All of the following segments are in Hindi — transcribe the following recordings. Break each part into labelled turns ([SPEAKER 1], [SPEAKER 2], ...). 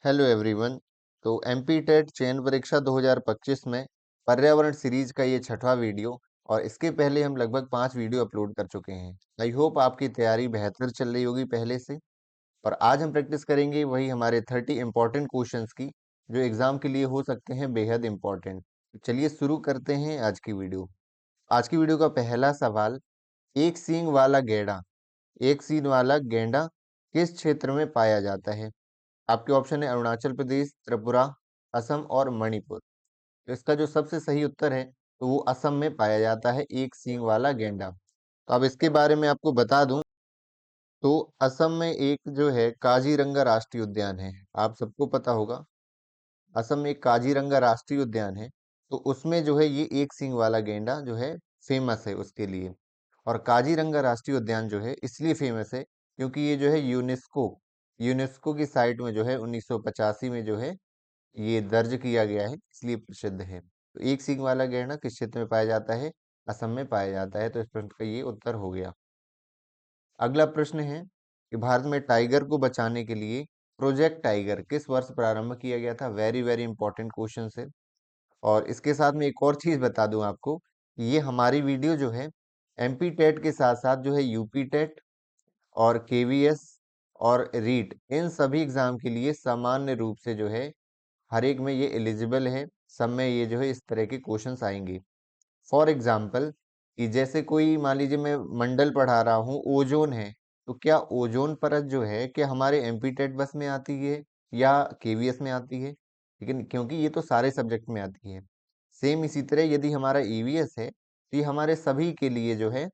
[SPEAKER 1] Hello everyone. तो एमपी टेट चयन परीक्षा 2025 में पर्यावरण सीरीज का ये छठवां वीडियो और इसके पहले हम लगभग 5 वीडियो अपलोड कर चुके हैं। आई होप आपकी तैयारी बेहतर चल रही होगी पहले से। और आज हम प्रैक्टिस करेंगे वही हमारे 30 इंपॉर्टेंट क्वेश्चंस की जो एग्जाम के लिए हो सकते हैं बेहद इंपॉर्टेंट। चलिए शुरू करते हैं आज की वीडियो। आज की वीडियो का पहला सवाल, एक सींग वाला गैंडा एक सींग वाला गेंडा किस क्षेत्र में पाया जाता है? आपके ऑप्शन है अरुणाचल प्रदेश, त्रिपुरा, असम और मणिपुर। तो इसका जो सबसे सही उत्तर है तो वो असम में पाया जाता है एक सींग वाला गेंडा। तो अब इसके बारे में आपको बता दूं तो असम में एक जो है काजीरंगा राष्ट्रीय उद्यान है। आप सबको पता होगा असम में एक काजीरंगा राष्ट्रीय उद्यान है। तो उसमें जो है ये एक सींग वाला गेंडा जो है फेमस है उसके लिए। और काजीरंगा राष्ट्रीय उद्यान जो है इसलिए फेमस है क्योंकि ये जो है यूनेस्को यूनेस्को की साइट में जो है 1985 में जो है ये दर्ज किया गया है, इसलिए प्रसिद्ध है। तो एक सींग वाला गैंडा किस क्षेत्र में पाया जाता है? असम में पाया जाता है। तो इस प्रश्न का ये उत्तर हो गया। अगला प्रश्न है कि भारत में टाइगर को बचाने के लिए प्रोजेक्ट टाइगर किस वर्ष प्रारंभ किया गया था? वेरी वेरी इंपॉर्टेंट क्वेश्चन है। और इसके साथ में एक और चीज बता दूं आपको, ये हमारी वीडियो जो है एमपी टेट के साथ साथ जो है यूपी टेट और केवीएस और रीट इन सभी एग्जाम के लिए सामान्य रूप से जो है हर एक में ये एलिजिबल है। सब में ये जो है इस तरह के क्वेश्चंस आएंगे। फॉर एग्जाम्पल कि जैसे कोई मान लीजिए मैं मंडल पढ़ा रहा हूँ, ओजोन है, तो क्या ओजोन परत जो है क्या हमारे एमपी टेट बस में आती है या केवीएस में आती है? लेकिन क्योंकि ये तो सारे सब्जेक्ट में आती है। सेम इसी तरह यदि हमारा ईवीएस है तो ये हमारे सभी के लिए जो है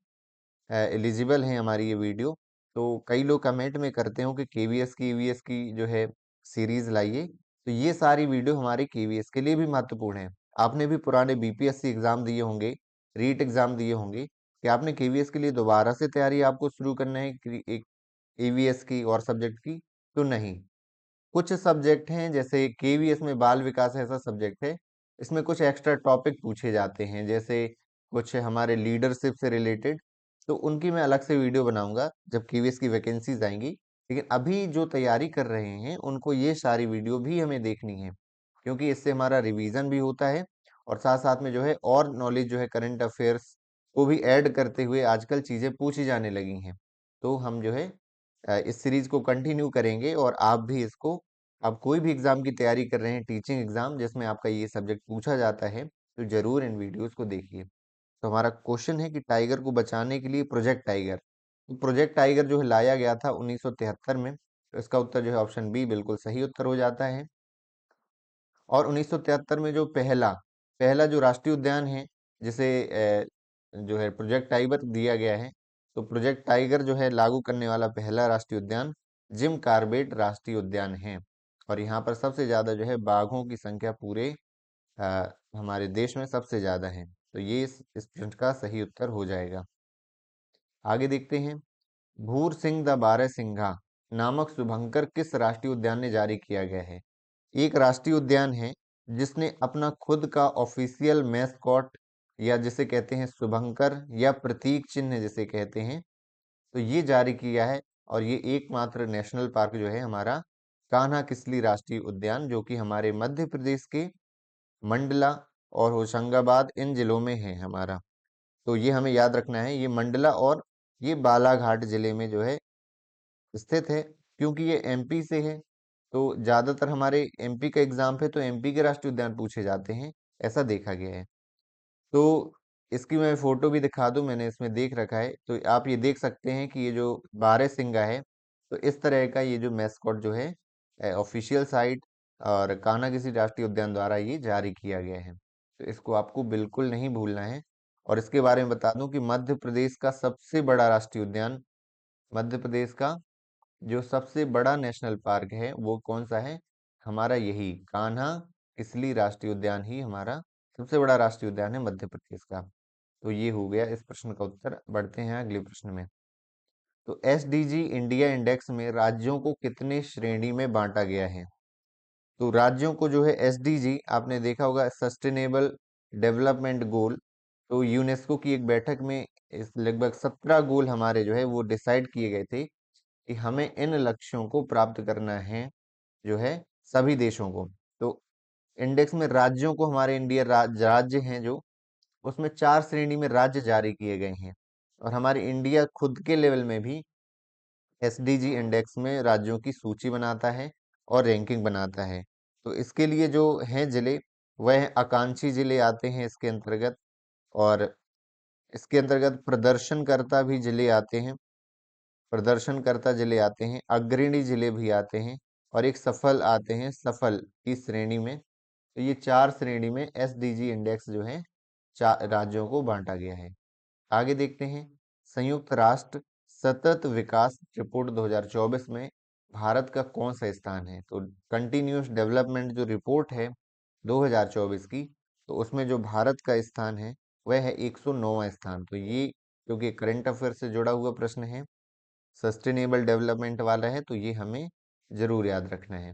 [SPEAKER 1] एलिजिबल है हमारी ये वीडियो। तो कई लोग कमेंट में करते हो कि केवीएस की ईवीएस की जो है सीरीज लाइए, तो ये सारी वीडियो हमारे केवीएस के लिए भी महत्वपूर्ण है। आपने भी पुराने बीपीएससी एग्जाम दिए होंगे, रीट एग्जाम दिए होंगे, कि आपने केवीएस के लिए दोबारा से तैयारी आपको शुरू करना है एक ईवीएस की और सब्जेक्ट की? तो नहीं। कुछ सब्जेक्ट हैं जैसे केवीएस में बाल विकास ऐसा सब्जेक्ट है, इसमें कुछ एक्स्ट्रा टॉपिक पूछे जाते हैं, जैसे कुछ हमारे लीडरशिप से रिलेटेड। तो उनकी मैं अलग से वीडियो बनाऊंगा जब केवीएस की वैकेंसीज आएंगी। लेकिन अभी जो तैयारी कर रहे हैं उनको ये सारी वीडियो भी हमें देखनी है, क्योंकि इससे हमारा रिवीजन भी होता है और साथ साथ में जो है और नॉलेज जो है करंट अफेयर्स को भी ऐड करते हुए आजकल चीजें पूछी जाने लगी हैं। तो हम जो है इस सीरीज को कंटिन्यू करेंगे और आप भी इसको, आप कोई भी एग्जाम की तैयारी कर रहे हैं, टीचिंग एग्जाम जिसमें आपका ये सब्जेक्ट पूछा जाता है, तो जरूर इन वीडियोस को देखिए। तो हमारा क्वेश्चन है कि टाइगर को बचाने के लिए प्रोजेक्ट टाइगर, तो प्रोजेक्ट टाइगर जो है लाया गया था 1973 में। तो इसका उत्तर जो है ऑप्शन बी बिल्कुल सही उत्तर हो जाता है। और 1973 में जो पहला पहला जो राष्ट्रीय उद्यान है जिसे जो है प्रोजेक्ट टाइगर दिया गया है, तो प्रोजेक्ट टाइगर जो है लागू करने वाला पहला राष्ट्रीय उद्यान जिम कार्बेट राष्ट्रीय उद्यान है। और यहाँ पर सबसे ज्यादा जो है बाघों की संख्या पूरे हमारे देश में सबसे ज्यादा है। तो ये इस प्रश्न का सही उत्तर हो जाएगा। आगे देखते हैं। भूर सिंह द बारहसिंघा नामक शुभंकर किस राष्ट्रीय उद्यान ने जारी किया गया है? एक राष्ट्रीय उद्यान है जिसने अपना खुद का ऑफिशियल मैस्कॉट या जिसे कहते हैं शुभंकर या प्रतीक चिन्ह जिसे कहते हैं, तो ये जारी किया है। और ये एकमात्र नेशनल पार्क जो है हमारा कान्हा किसली राष्ट्रीय उद्यान, जो कि हमारे मध्य प्रदेश के मंडला और होशंगाबाद इन जिलों में है हमारा। तो ये हमें याद रखना है, ये मंडला और ये बालाघाट जिले में जो है स्थित है, क्योंकि ये एमपी से है। तो ज्यादातर हमारे एमपी का एग्जाम पे तो एमपी के राष्ट्रीय उद्यान पूछे जाते हैं, ऐसा देखा गया है। तो इसकी मैं फोटो भी दिखा दूं, मैंने इसमें देख रखा है, तो आप ये देख सकते हैं कि ये जो बारहसिंगा है, तो इस तरह का ये जो मैस्कॉट जो है ऑफिशियल साइट और कान्हा किसी राष्ट्रीय उद्यान द्वारा ये जारी किया गया है। तो इसको आपको बिल्कुल नहीं भूलना है। और इसके बारे में बता दूं कि मध्य प्रदेश का सबसे बड़ा राष्ट्रीय उद्यान, मध्य प्रदेश का जो सबसे बड़ा नेशनल पार्क है वो कौन सा है? हमारा यही कान्हा किसली राष्ट्रीय उद्यान ही हमारा सबसे बड़ा राष्ट्रीय उद्यान है मध्य प्रदेश का। तो ये हो गया इस प्रश्न का उत्तर। बढ़ते हैं अगले प्रश्न में। तो एसडीजी इंडिया इंडेक्स में राज्यों को कितने श्रेणी में बांटा गया है? तो राज्यों को जो है एसडीजी, आपने देखा होगा सस्टेनेबल डेवलपमेंट गोल, तो यूनेस्को की एक बैठक में इस लगभग 17 गोल हमारे जो है वो डिसाइड किए गए थे कि हमें इन लक्ष्यों को प्राप्त करना है जो है सभी देशों को। तो इंडेक्स में राज्यों को, हमारे इंडिया राज्य हैं जो, उसमें 4 श्रेणी में राज्य जारी किए गए हैं। और हमारे इंडिया खुद के लेवल में भी एसडीजी इंडेक्स में राज्यों की सूची बनाता है और रैंकिंग बनाता है। तो इसके लिए जो हैं जिले, वह आकांक्षी जिले आते हैं इसके अंतर्गत, और इसके अंतर्गत प्रदर्शनकर्ता भी जिले आते हैं, प्रदर्शनकर्ता जिले आते हैं, अग्रणी जिले भी आते हैं, और एक सफल आते हैं, सफल की श्रेणी में। तो ये 4 श्रेणी में एसडीजी इंडेक्स जो है 4 राज्यों को बांटा गया है। आगे देखते हैं, संयुक्त राष्ट्र सतत विकास रिपोर्ट 2024 में भारत का कौन सा स्थान है? तो कंटिन्यूअस डेवलपमेंट जो रिपोर्ट है 2024 की, तो उसमें जो भारत का स्थान है वह है 109वां स्थान। तो ये, क्योंकि करंट अफेयर से जुड़ा हुआ प्रश्न है, सस्टेनेबल डेवलपमेंट वाला है, तो ये हमें जरूर याद रखना है।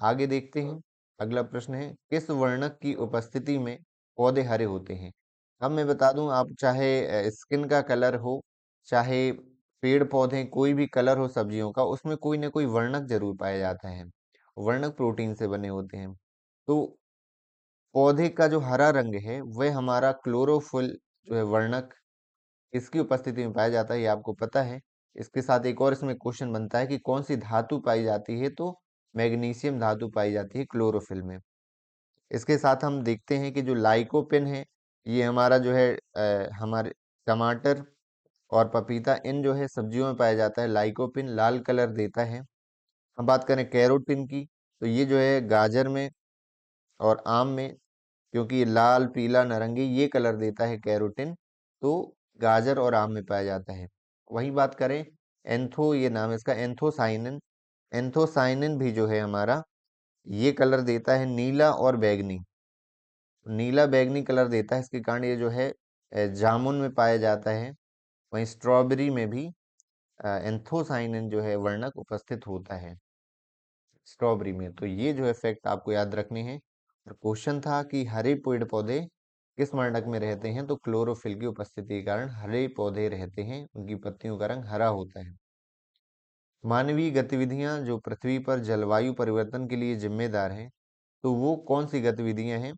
[SPEAKER 1] आगे देखते हैं, अगला प्रश्न है, किस वर्णक की उपस्थिति में पौधे हरे होते हैं? अब मैं बता दूं, आप चाहे स्किन का कलर हो, चाहे पेड़ पौधे, कोई भी कलर हो सब्जियों का, उसमें कोई ना कोई वर्णक जरूर पाया जाता है। वर्णक प्रोटीन से बने होते हैं। तो पौधे का जो हरा रंग है वह हमारा क्लोरोफिल जो है वर्णक, इसकी उपस्थिति में पाया जाता है, ये आपको पता है। इसके साथ एक और इसमें क्वेश्चन बनता है कि कौन सी धातु पाई जाती है? तो मैग्नीशियम धातु पाई जाती है क्लोरोफिल में। इसके साथ हम देखते हैं कि जो लाइकोपिन है, ये हमारा जो है हमारे टमाटर और पपीता, इन जो है सब्जियों में पाया जाता है। लाइकोपिन लाल कलर देता है। हम बात करें कैरोटीन की, तो ये जो है गाजर में और आम में, क्योंकि ये लाल पीला नारंगी ये कलर देता है कैरोटीन, तो गाजर और आम में पाया जाता है। वही बात करें एंथो, ये नाम है इसका, एंथोसाइनिन, एंथोसाइनिन भी जो है हमारा, ये कलर देता है नीला और बैगनी, नीला बैगनी कलर देता है। इसके कारण ये जो है जामुन में पाया जाता है। वहीं स्ट्रॉबेरी में भी एंथोसाइनिन जो है वर्णक उपस्थित होता है स्ट्रॉबेरी में। तो ये जो है फैक्ट आपको याद रखने हैं। और क्वेश्चन था कि हरे पेड़ पौधे किस वर्णक में रहते हैं? तो क्लोरोफिल की उपस्थिति के कारण हरे पौधे रहते हैं, उनकी पत्तियों का रंग हरा होता है। मानवीय गतिविधियां जो पृथ्वी पर जलवायु परिवर्तन के लिए जिम्मेदार हैं, तो वो कौन सी गतिविधियां हैं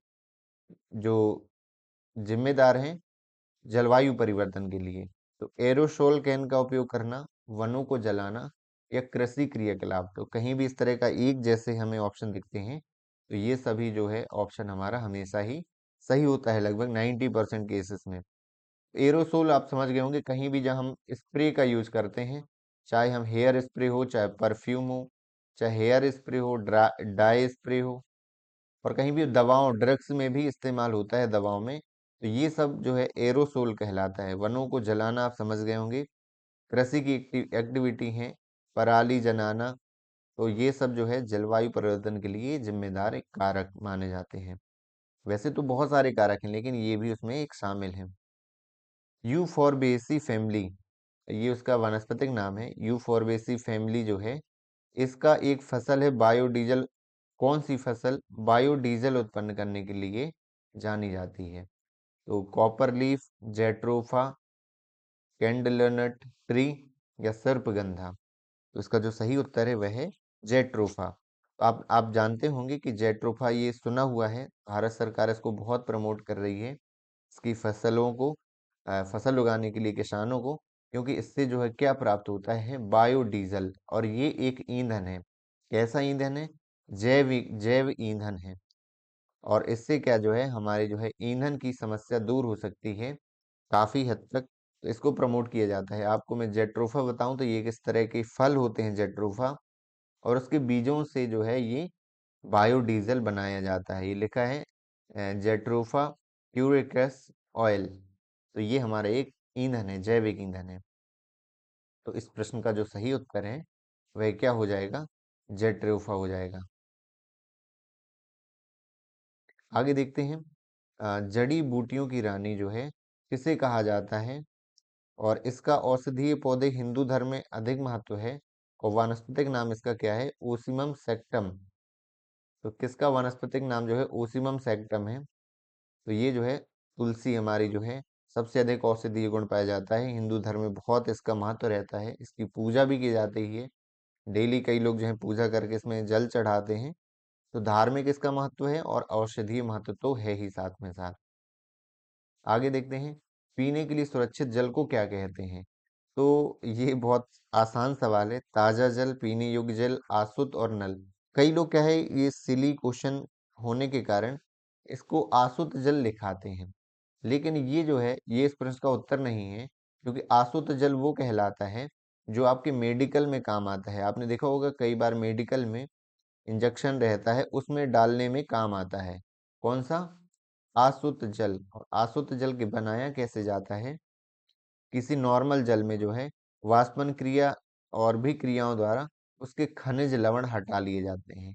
[SPEAKER 1] जो जिम्मेदार हैं जलवायु परिवर्तन के लिए? तो एरोसोल कैन का उपयोग करना, वनों को जलाना, या कृषि क्रियाकलाप। तो कहीं भी इस तरह का एक जैसे हमें ऑप्शन दिखते हैं, तो ये सभी जो है ऑप्शन हमारा हमेशा ही सही होता है, लगभग 90% केसेस में। एरोसोल आप समझ गए होंगे, कहीं भी जहाँ हम स्प्रे का यूज करते हैं, चाहे हम हेयर स्प्रे हो, चाहे परफ्यूम हो, चाहे हेयर स्प्रे हो, डाई स्प्रे हो, और कहीं भी दवाओं ड्रग्स में भी इस्तेमाल होता है, दवाओं में, तो ये सब जो है एरोसोल कहलाता है। वनों को जलाना आप समझ गए होंगे, कृषि की एक्टिविटी है, पराली जलाना, तो ये सब जो है जलवायु परिवर्तन के लिए जिम्मेदार एक कारक माने जाते हैं। वैसे तो बहुत सारे कारक हैं, लेकिन ये भी उसमें एक शामिल है। यूफोर्बिएसी फैमिली, ये उसका वानस्पतिक नाम है। यूफोर्बिएसी फैमिली जो है, इसका एक फसल है बायोडीजल। कौन सी फसल बायोडीजल उत्पन्न करने के लिए जानी जाती है? तो कॉपर लीफ, जेट्रोफा, कैंडलनट ट्री, या सर्पगंधा। तो इसका जो सही उत्तर है वह है जेट्रोफा। तो आप जानते होंगे कि जेट्रोफा, ये सुना हुआ है, भारत सरकार इसको बहुत प्रमोट कर रही है, इसकी फसलों को, फसल उगाने के लिए किसानों को, क्योंकि इससे जो है क्या प्राप्त होता है? बायोडीजल। और ये एक ईंधन है। कैसा ईंधन है? जैव ईंधन है। और इससे क्या जो है हमारे जो है ईंधन की समस्या दूर हो सकती है काफी हद तक। तो इसको प्रमोट किया जाता है। आपको मैं जेट्रोफा बताऊं तो ये किस तरह के फल होते हैं जेट्रोफा, और उसके बीजों से जो है ये बायोडीजल बनाया जाता है। ये लिखा है जेट्रोफा प्यूरिकस ऑयल। तो ये हमारा एक ईंधन है, जैविक ईंधन है। तो इस प्रश्न का जो सही उत्तर है वह क्या हो जाएगा? जेट्रोफा हो जाएगा। आगे देखते हैं, जड़ी बूटियों की रानी जो है किसे कहा जाता है? और इसका औषधीय पौधे हिंदू धर्म में अधिक महत्व है, और वानस्पतिक नाम इसका क्या है? ओसिमम सेक्टम। तो किसका वानस्पतिक नाम जो है ओसिमम सेक्टम है? तो ये जो है तुलसी हमारी जो है सबसे अधिक औषधीय गुण पाया जाता है। हिंदू धर्म में बहुत इसका महत्व रहता है, इसकी पूजा भी की जाती है। डेली कई लोग जो है पूजा करके इसमें जल चढ़ाते हैं, तो धार्मिक इसका महत्व है और औषधीय महत्व तो है ही साथ में साथ। आगे देखते हैं, पीने के लिए सुरक्षित जल को क्या कहते हैं? तो ये बहुत आसान सवाल है। ताजा जल, पीने योग्य जल, आसुत और नल। कई लोग क्या है, ये सिली क्वेश्चन होने के कारण इसको आसुत जल लिखाते हैं, लेकिन ये जो है ये इस प्रश्न का उत्तर नहीं है, क्योंकि आसुत जल वो कहलाता है जो आपके मेडिकल में काम आता है। आपने देखा होगा कई बार मेडिकल में इंजेक्शन रहता है, उसमें डालने में काम आता है। कौन सा? आसुत जल। और आसुत जल के बनाया कैसे जाता है? किसी नॉर्मल जल में जो है वाष्पन क्रिया और भी क्रियाओं द्वारा उसके खनिज लवण हटा लिए जाते हैं।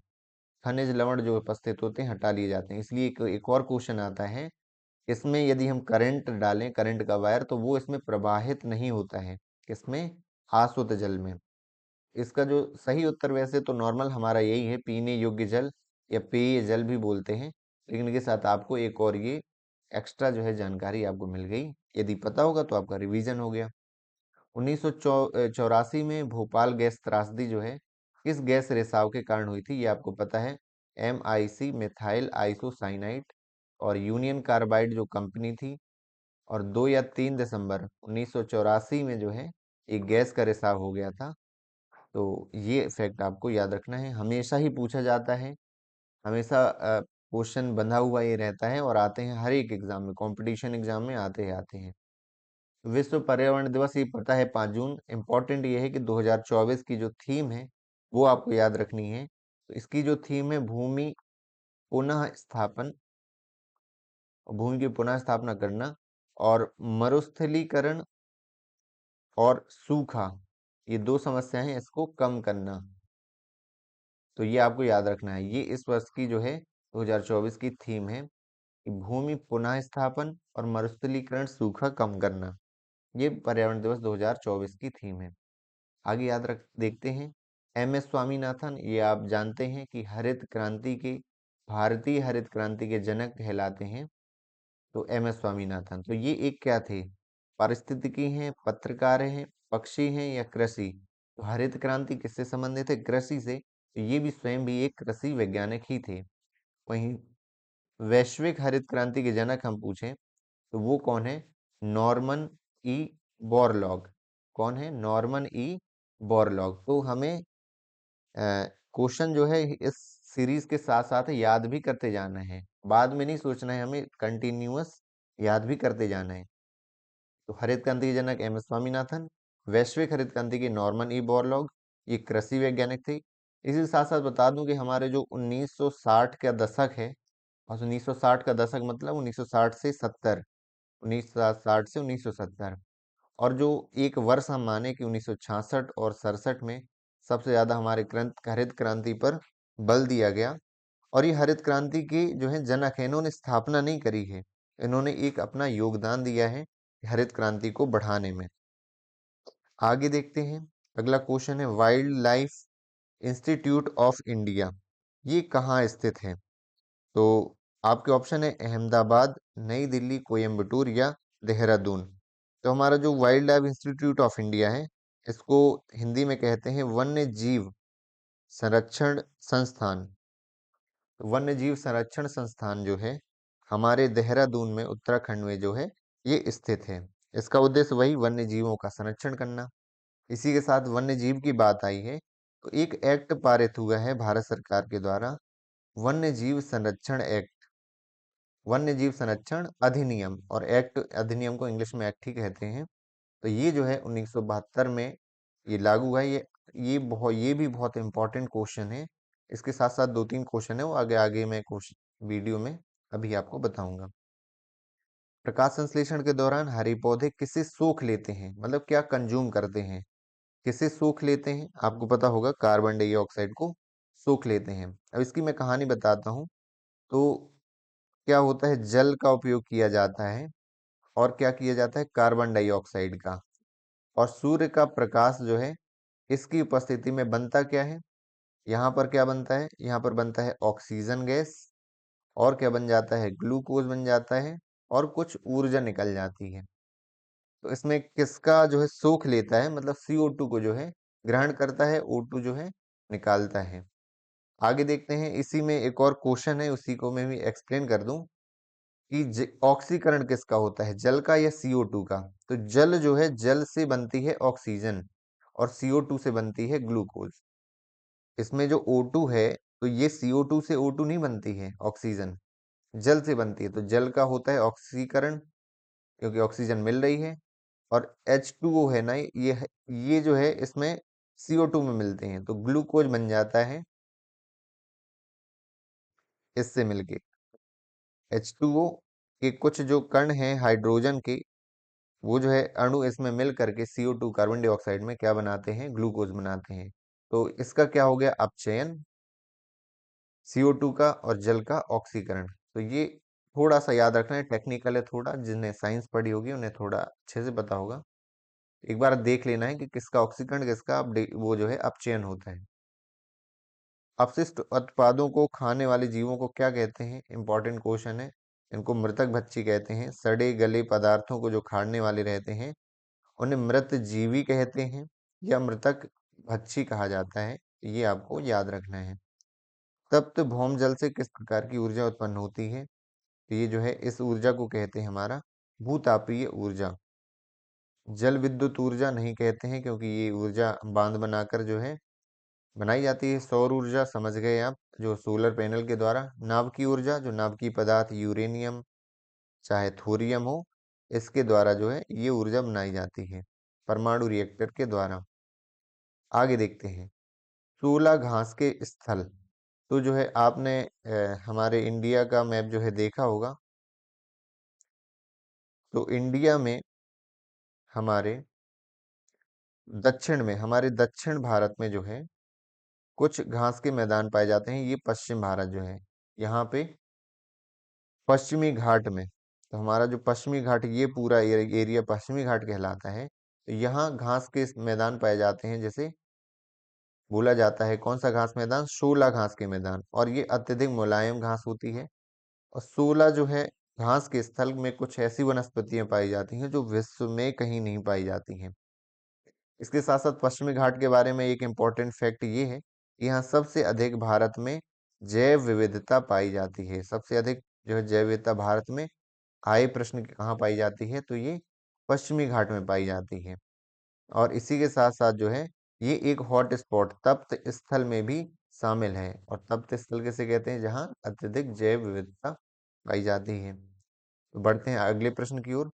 [SPEAKER 1] खनिज लवण जो उपस्थित होते हैं हटा लिए जाते हैं। इसलिए एक और क्वेश्चन आता है, इसमें यदि हम करंट डालें, करंट का वायर, तो वो इसमें प्रवाहित नहीं होता है। किसमें? आसुत जल में। इसका जो सही उत्तर वैसे तो नॉर्मल हमारा यही है, पीने योग्य जल या पेय जल भी बोलते हैं, लेकिन इसके साथ आपको एक और ये एक्स्ट्रा जो है जानकारी आपको मिल गई। यदि पता होगा तो आपका रिवीजन हो गया। 1984 में भोपाल गैस त्रासदी जो है किस गैस रिसाव के कारण हुई थी? ये आपको पता है, MIC, मिथाइल आइसोसाइनाइट। और यूनियन कार्बाइड जो कंपनी थी। और 2 या 3 दिसंबर 1984 में जो है एक गैस का रिसाव हो गया था। तो ये फैक्ट आपको याद रखना है, हमेशा ही पूछा जाता है। हमेशा क्वेश्चन बंधा हुआ ये रहता है और आते हैं हर एक एग्जाम में, कंपटीशन एग्जाम में आते ही आते हैं। विश्व पर्यावरण दिवस ये पता है 5 जून। इम्पोर्टेंट ये है कि 2024 की जो थीम है वो आपको याद रखनी है। तो इसकी जो थीम है, भूमि पुनः स्थापन, भूमि की पुनः स्थापना करना, और मरुस्थलीकरण और सूखा, ये दो समस्याएं हैं, इसको कम करना। तो ये आपको याद रखना है। ये इस वर्ष की जो है 2024 की थीम है कि भूमि पुनः स्थापन और मरुस्थलीकरण, सूखा कम करना। ये पर्यावरण दिवस 2024 की थीम है। आगे याद रख देखते हैं, MS स्वामीनाथन, ये आप जानते हैं कि हरित क्रांति के, भारतीय हरित क्रांति के जनक कहलाते हैं। तो MS स्वामीनाथन, तो ये एक क्या थे? पारिस्थितिकी हैं, पत्रकार हैं, पक्षी हैं या कृषि? तो हरित क्रांति किससे संबंधित है? कृषि से। तो ये भी स्वयं भी एक कृषि वैज्ञानिक ही थे। वहीं वैश्विक हरित क्रांति के जनक हम पूछें तो वो कौन है? Norman E Borlaug. कौन है? Norman E Borlaug. तो हमें क्वेश्चन जो है इस सीरीज के साथ साथ याद भी करते जाना है, बाद में नहीं सोचना है, हमें कंटिन्यूअस याद भी करते जाना है। तो हरित क्रांति के जनक MS स्वामीनाथन, वैश्विक हरित क्रांति के नॉर्मन ई बोरलॉग, ये कृषि वैज्ञानिक थे। इसी के साथ साथ बता दूं कि हमारे जो 1960 का दशक है, और 1960 का दशक मतलब 1960 से 70, 1960 से 1970, और जो एक वर्ष हम माने कि 1966 और 67 में सबसे ज्यादा हमारे हरित क्रांति पर बल दिया गया। और ये हरित क्रांति के जो है जनक है, इन्होंने स्थापना नहीं करी है, इन्होंने एक अपना योगदान दिया है हरित क्रांति को बढ़ाने में। आगे देखते हैं, अगला क्वेश्चन है, wild life institute of India ये कहाँ स्थित है? तो आपके ऑप्शन है अहमदाबाद, नई दिल्ली, कोयम्बटूर या देहरादून। तो हमारा जो wild life institute of India है, इसको हिंदी में कहते हैं वन्य जीव संरक्षण संस्थान। वन्य जीव संरक्षण संस्थान जो है हमारे देहरादून में, उत्तराखंड में जो है ये स्थित है। इसका उद्देश्य वही वन्य जीवों का संरक्षण करना। इसी के साथ वन्य जीव की बात आई है तो एक एक्ट पारित हुआ है भारत सरकार के द्वारा, वन्य जीव संरक्षण एक्ट, वन्य जीव संरक्षण अधिनियम, और एक्ट अधिनियम को इंग्लिश में एक्ट ही कहते हैं। तो ये जो है 1972 में ये लागू हुआ है। ये भी बहुत इंपॉर्टेंट क्वेश्चन है। इसके साथ साथ दो तीन क्वेश्चन है, वो आगे आगे मैं क्वेश्चन वीडियो में अभी आपको बताऊंगा। प्रकाश संश्लेषण के दौरान हरे पौधे किसे सोख लेते हैं, मतलब क्या कंज्यूम करते हैं? किसे सोख लेते हैं? आपको पता होगा कार्बन डाइऑक्साइड को सोख लेते हैं। अब इसकी मैं कहानी बताता हूँ। तो क्या होता है, जल का उपयोग किया जाता है, और क्या किया जाता है, कार्बन डाइऑक्साइड का। और सूर्य का प्रकाश जो है इसकी उपस्थिति में बनता क्या है? यहाँ पर क्या बनता है? यहाँ पर बनता है ऑक्सीजन गैस, और क्या बन जाता है? ग्लूकोज बन जाता है, और कुछ ऊर्जा निकल जाती है। तो इसमें किसका जो है सोख लेता है, मतलब CO2 को जो है ग्रहण करता है, O2 जो है निकालता है। आगे देखते हैं, इसी में एक और क्वेश्चन है, उसी को मैं भी एक्सप्लेन कर दूं कि ऑक्सीकरण किसका होता है, जल का या CO2 का। तो जल जो है, जल से बनती है ऑक्सीजन और CO2 से बनती है ग्लूकोज। इसमें जो O2 है, तो ये CO2 से O2 नहीं बनती है ऑक्सीजन, जल से बनती है। तो जल का होता है ऑक्सीकरण, क्योंकि ऑक्सीजन मिल रही है। और H2O है ना, ये जो है इसमें CO2 में मिलते हैं, तो ग्लूकोज बन जाता है इससे मिलके। H2O के कुछ जो कण हैं हाइड्रोजन के, वो जो है अणु इसमें मिल करके CO2 कार्बन डाइऑक्साइड में क्या बनाते हैं, ग्लूकोज बनाते हैं। तो इसका क्या हो गया अपचयन, CO2 का और जल का ऑक्सीकरण। तो ये थोड़ा सा याद रखना है, टेक्निकल है थोड़ा, जिन्हें साइंस पढ़ी होगी उन्हें थोड़ा अच्छे से पता होगा। एक बार देख लेना है कि किसका ऑक्सीकरण, किसका वो जो है अपचयन होता है। अपशिष्ट उत्पादों को खाने वाले जीवों को क्या कहते हैं, इंपॉर्टेंट क्वेश्चन है। इनको मृतक भक्षी कहते हैं। सड़े गले पदार्थों को जो खाने वाले रहते हैं उन्हें मृत जीवी कहते हैं या मृतक भक्षी कहा जाता है। ये आपको याद रखना है। तप्त भौम जल से किस प्रकार की ऊर्जा उत्पन्न होती है, तो ये जो है इस ऊर्जा को कहते हैं हमारा भूतापीय ऊर्जा। जल विद्युत ऊर्जा नहीं कहते हैं, क्योंकि ये ऊर्जा बांध बनाकर जो है बनाई जाती है। सौर ऊर्जा समझ गए आप, जो सोलर पैनल के द्वारा। नाभिकीय ऊर्जा, जो नाभिकीय पदार्थ यूरेनियम चाहे थोरियम हो, इसके द्वारा जो है ये ऊर्जा बनाई जाती है, परमाणु रिएक्टर के द्वारा। आगे देखते हैं, 16 घास के स्थल। तो जो है आपने हमारे इंडिया का मैप जो है देखा होगा। तो इंडिया में हमारे दक्षिण में, हमारे दक्षिण भारत में जो है कुछ घास के मैदान पाए जाते हैं। ये पश्चिम भारत जो है, यहाँ पे पश्चिमी घाट में, तो हमारा जो पश्चिमी घाट, ये पूरा एरिया पश्चिमी घाट कहलाता है। तो यहाँ घास के मैदान पाए जाते हैं, जैसे बोला जाता है कौन सा घास मैदान, 16 घास के मैदान। और ये अत्यधिक मुलायम घास होती है। और 16 जो है घास के स्थल में कुछ ऐसी वनस्पतियां पाई जाती हैं जो विश्व में कहीं नहीं पाई जाती हैं। इसके साथ साथ पश्चिमी घाट के बारे में एक इम्पोर्टेंट फैक्ट ये है कि यहाँ सबसे अधिक भारत में जैव विविधता पाई जाती है। सबसे अधिक जो है जैव विविधता भारत में, आए प्रश्न कहाँ पाई जाती है, तो ये पश्चिमी घाट में पाई जाती है। और इसी के साथ साथ जो है ये एक हॉट स्पॉट तप्त स्थल में भी शामिल है। और तप्त स्थल किसे कहते हैं, जहाँ अत्यधिक जैव विविधता पाई जाती है। तो बढ़ते हैं अगले प्रश्न की ओर।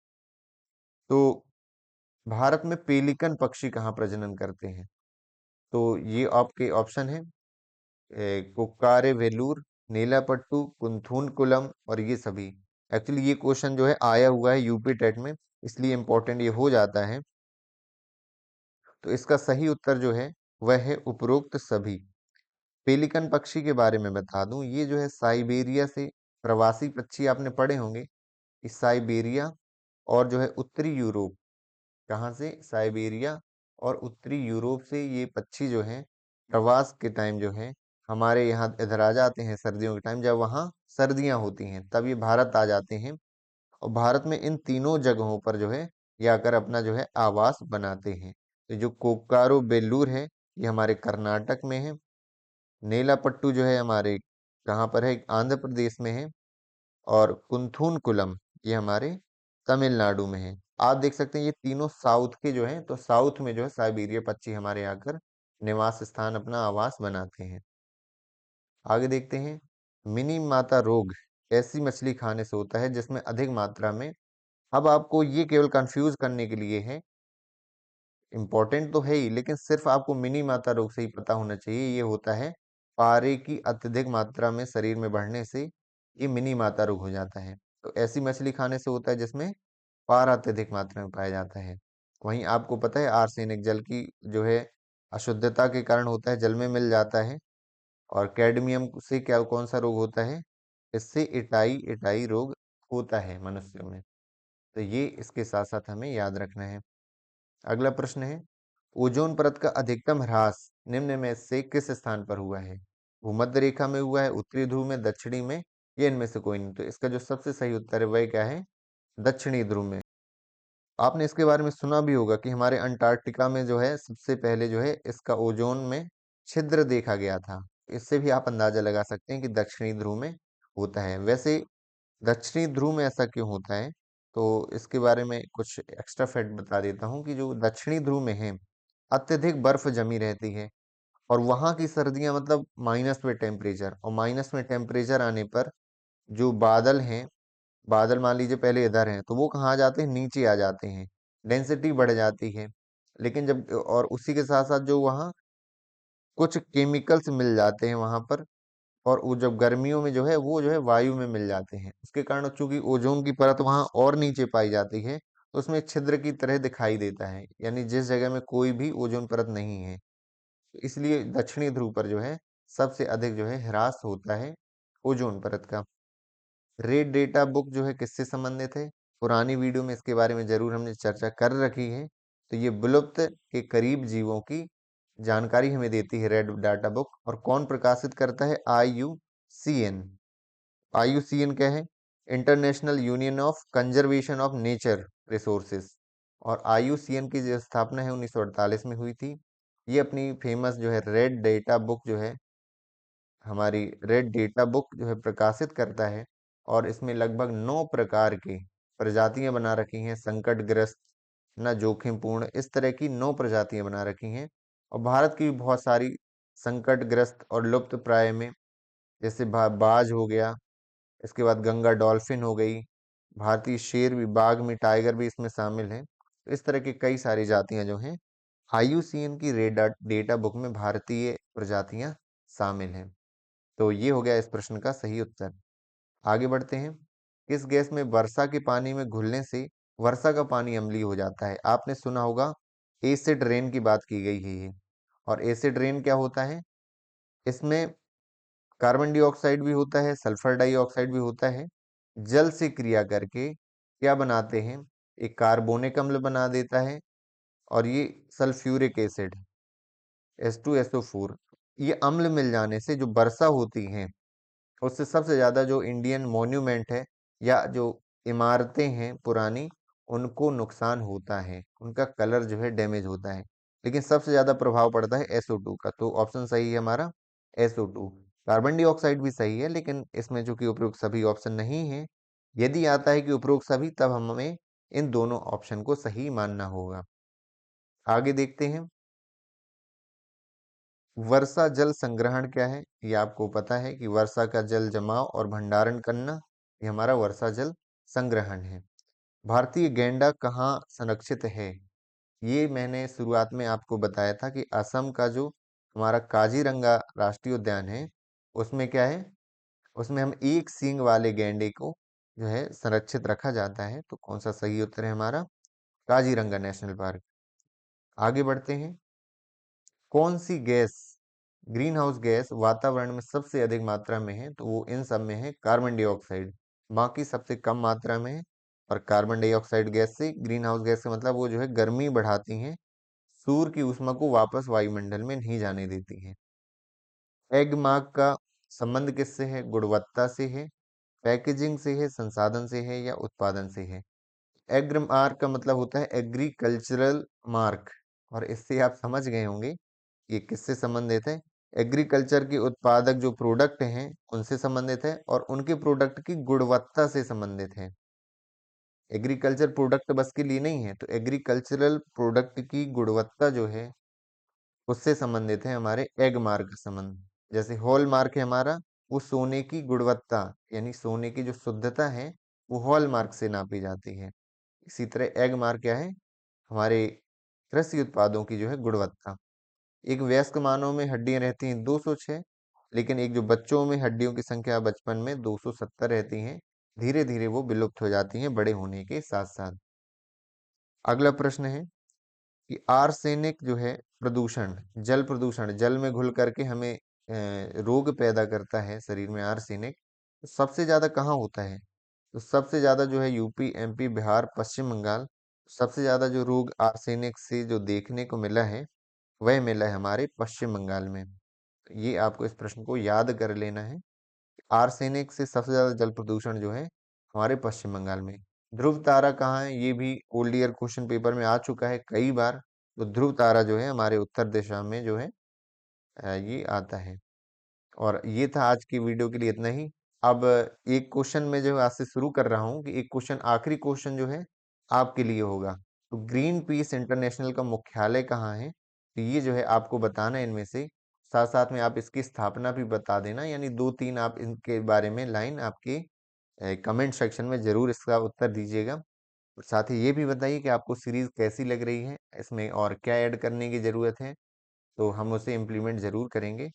[SPEAKER 1] तो भारत में पेलिकन पक्षी कहाँ प्रजनन करते हैं, तो ये आपके ऑप्शन है कुक्कारे वेलूर, नीलापट्टू, कुंथून और ये सभी। एक्चुअली ये क्वेश्चन जो है आया हुआ है यूपी टेट में, इसलिए इंपॉर्टेंट ये हो जाता है। तो इसका सही उत्तर जो है वह है उपरोक्त सभी। पेलिकन पक्षी के बारे में बता दूं, ये जो है साइबेरिया से, प्रवासी पक्षी आपने पढ़े होंगे कि साइबेरिया और जो है उत्तरी यूरोप, कहाँ से, साइबेरिया और उत्तरी यूरोप से ये पक्षी जो हैं प्रवास के टाइम जो है हमारे यहाँ इधर आ जाते हैं सर्दियों के टाइम, जब वहाँ सर्दियाँ होती हैं तब ये भारत आ जाते हैं। और भारत में इन तीनों जगहों पर जो है ये आकर अपना जो है आवास बनाते हैं। तो जो कोक्कारो बेल्लूर है ये हमारे कर्नाटक में है। नेलापट्टू जो है हमारे कहाँ पर है, आंध्र प्रदेश में है। और कुंथून कुलम ये हमारे तमिलनाडु में है। आप देख सकते हैं ये तीनों साउथ के जो हैं, तो साउथ में जो है साइबेरिया पक्षी हमारे आकर निवास स्थान, अपना आवास बनाते हैं। आगे देखते हैं, मिनी माता रोग ऐसी मछली खाने से होता है जिसमें अधिक मात्रा में, अब आपको ये केवल कंफ्यूज करने के लिए है, इंपॉर्टेंट तो है ही, लेकिन सिर्फ आपको मिनी माता रोग से ही पता होना चाहिए। ये होता है पारे की अत्यधिक मात्रा में शरीर में बढ़ने से ये मिनी माता रोग हो जाता है। तो ऐसी मछली खाने से होता है जिसमें पारा अत्यधिक मात्रा में पाया जाता है। वहीं आपको पता है आर्सेनिक जल की जो है अशुद्धता के कारण होता है, जल में मिल जाता है। और कैडमियम से क्या, कौन सा रोग होता है, इससे इटाई इटाई रोग होता है मनुष्यों में। तो ये इसके साथ साथ हमें याद रखना है। अगला प्रश्न है, ओजोन परत का अधिकतम ह्रास निम्न में से किस स्थान पर हुआ है, भूमध्य रेखा में हुआ है, उत्तरी ध्रुव में, दक्षिणी में, या इनमें से कोई नहीं। तो इसका जो सबसे सही उत्तर है वह क्या है, दक्षिणी ध्रुव में। आपने इसके बारे में सुना भी होगा कि हमारे अंटार्कटिका में जो है सबसे पहले जो है इसका ओजोन में छिद्र देखा गया था। इससे भी आप अंदाजा लगा सकते हैं कि दक्षिणी ध्रुव में होता है। वैसे दक्षिणी ध्रुव में ऐसा क्यों होता है, तो इसके बारे में कुछ एक्स्ट्रा फैक्ट बता देता हूँ कि जो दक्षिणी ध्रुव में है, अत्यधिक बर्फ जमी रहती है और वहां की सर्दियां मतलब माइनस में टेम्परेचर, और माइनस में टेम्परेचर आने पर जो बादल हैं, बादल मान लीजिए पहले इधर हैं तो वो कहाँ आ जाते हैं, नीचे आ जाते हैं, डेंसिटी बढ़ जाती है। लेकिन जब और उसी के साथ साथ जो वहाँ कुछ केमिकल्स मिल जाते हैं वहां पर, और वो जब गर्मियों में जो है वो जो है वायु में मिल जाते हैं, उसके कारण चूंकि ओजोन की परत वहां और नीचे पाई जाती है तो उसमें छिद्र की तरह दिखाई देता है, यानी जिस जगह में कोई भी ओजोन परत नहीं है। तो इसलिए दक्षिणी ध्रुव पर जो है सबसे अधिक जो है ह्रास होता है ओजोन परत का। रेड डेटा बुक जो है किससे संबंधित है, पुरानी वीडियो में इसके बारे में जरूर हमने चर्चा कर रखी है। तो ये विलुप्त के करीब जीवों की जानकारी हमें देती है रेड डाटा बुक। और कौन प्रकाशित करता है, IUCN। IUCN क्या है, international union of conservation of nature resources. और IUCN की जो स्थापना है 1948 में हुई थी। ये अपनी फेमस जो है रेड डेटा बुक जो है, हमारी रेड डेटा बुक जो है प्रकाशित करता है, और इसमें लगभग 9 प्रकार की प्रजातियां बना रखी हैं, संकटग्रस्त, ना जोखिमपूर्ण, इस तरह की 9 प्रजातियां बना रखी हैं। और भारत की भी बहुत सारी संकटग्रस्त और लुप्त प्राय में, जैसे बाज हो गया, इसके बाद गंगा डॉल्फिन हो गई, भारतीय शेर भी, बाघ में टाइगर भी इसमें शामिल है। इस तरह की कई सारी जातियां जो हैं IUCN की रेड डेटा बुक में भारतीय प्रजातियां शामिल हैं। तो ये हो गया इस प्रश्न का सही उत्तर। आगे बढ़ते हैं। किस गैस में वर्षा के पानी में घुलने से वर्षा का पानी अम्लीय हो जाता है, आपने सुना होगा एसिड रेन की बात की गई है ये। और एसिड रेन क्या होता है, इसमें कार्बन डाइऑक्साइड भी होता है, सल्फर डाइऑक्साइड भी होता है, जल से क्रिया करके क्या बनाते हैं, एक कार्बोनिक अम्ल बना देता है, और ये सल्फ्यूरिक एसिड H2SO4, ये अम्ल मिल जाने से जो वर्षा होती है उससे सबसे ज्यादा जो इंडियन मॉन्यूमेंट है या जो इमारतें हैं पुरानी, उनको नुकसान होता है, उनका कलर जो है डैमेज होता है। लेकिन सबसे ज्यादा प्रभाव पड़ता है SO2 का, तो ऑप्शन सही है हमारा SO2। कार्बन डाइऑक्साइड भी सही है, लेकिन इसमें चूंकि उपरोक्त सभी ऑप्शन नहीं है, यदि आता है कि उपरोक्त सभी, तब हमें इन दोनों ऑप्शन को सही मानना होगा। आगे देखते हैं। वर्षा जल संग्रहण क्या है, ये आपको पता है कि वर्षा का जल जमाव और भंडारण करना, ये हमारा वर्षा जल संग्रहण है। भारतीय गैंडा कहाँ संरक्षित है, ये मैंने शुरुआत में आपको बताया था कि असम का जो हमारा काजीरंगा राष्ट्रीय उद्यान है, उसमें क्या है, उसमें हम एक सींग वाले गैंडे को जो है संरक्षित रखा जाता है। तो कौन सा सही उत्तर है हमारा, काजीरंगा नेशनल पार्क। आगे बढ़ते हैं। कौन सी गैस, ग्रीन हाउस गैस वातावरण में सबसे अधिक मात्रा में है, तो वो इन सब में है कार्बन डाइऑक्साइड, बाकी सबसे कम मात्रा में है। और कार्बन डाइऑक्साइड गैस से, ग्रीन हाउस गैस से मतलब वो जो है गर्मी बढ़ाती हैं, सूर्य की ऊष्मा को वापस वायुमंडल में नहीं जाने देती है। एग मार्क का संबंध किससे है, गुणवत्ता से है, पैकेजिंग से है, संसाधन से है, या उत्पादन से है। एग्र मार्क का मतलब होता है एग्रीकल्चरल मार्क, और इससे आप समझ गए होंगे ये किससे संबंधित है, एग्रीकल्चर के उत्पादक जो प्रोडक्ट हैं उनसे संबंधित है, और उनके प्रोडक्ट की गुणवत्ता से संबंधित है। एग्रीकल्चर प्रोडक्ट बस के लिए नहीं है, तो एग्रीकल्चरल प्रोडक्ट की गुणवत्ता जो है उससे संबंधित है हमारे एग मार्क का संबंध। जैसे हॉल मार्क है हमारा, वो सोने की गुणवत्ता, यानी सोने की जो शुद्धता है वो हॉल मार्क से नापी जाती है। इसी तरह एग मार्क क्या है, हमारे कृषि उत्पादों की जो है गुणवत्ता। एक वयस्क मानव में हड्डियां रहती हैं 206, लेकिन एक जो बच्चों में हड्डियों की संख्या बचपन में 270 रहती हैं। धीरे धीरे वो विलुप्त हो जाती हैं बड़े होने के साथ साथ। अगला प्रश्न है कि आर्सेनिक जो है प्रदूषण, जल प्रदूषण, जल में घुल करके हमें रोग पैदा करता है शरीर में आर्सेनिक, तो सबसे ज्यादा कहाँ होता है, तो सबसे ज्यादा जो है यूपी, MP, बिहार, पश्चिम बंगाल। सबसे ज्यादा जो रोग आर्सेनिक से जो देखने को मिला है वह मिला है हमारे पश्चिम बंगाल में। ये आपको इस प्रश्न को याद कर लेना है। आर्सेनिक से सबसे ज्यादा जल प्रदूषण जो है हमारे पश्चिम बंगाल में। ध्रुव तारा कहाँ है, ये भी ओल्ड ईयर क्वेश्चन पेपर में आ चुका है कई बार। तो ध्रुव तारा जो है हमारे उत्तर दिशा में जो है ये आता है। और ये था आज की वीडियो के लिए इतना ही। अब एक क्वेश्चन में जो है आज से शुरू कर रहा हूँ कि एक क्वेश्चन आखिरी क्वेश्चन जो है आपके लिए होगा। तो ग्रीन पीस इंटरनेशनल का मुख्यालय कहाँ है? तो ये जो है आपको बताना है इनमें से। साथ-साथ में आप इसकी स्थापना भी बता देना, यानी 2-3 आप इनके बारे में लाइन आपके कमेंट सेक्शन में ज़रूर इसका उत्तर दीजिएगा। और साथ ही ये भी बताइए कि आपको सीरीज़ कैसी लग रही है? इसमें और क्या ऐड करने की ज़रूरत है? तो हम उसे इम्प्लीमेंट ज़रूर करेंगे।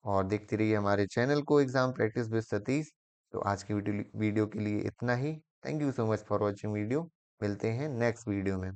[SPEAKER 1] और देखते रहिए हमारे चैनल को एग्जाम प्रैक्टिस विद सतीश। तो आज की वीडियो वीडियो के लिए इतना ही। Thank you so much for watching video. मिलते हैं नेक्स्ट वीडियो में।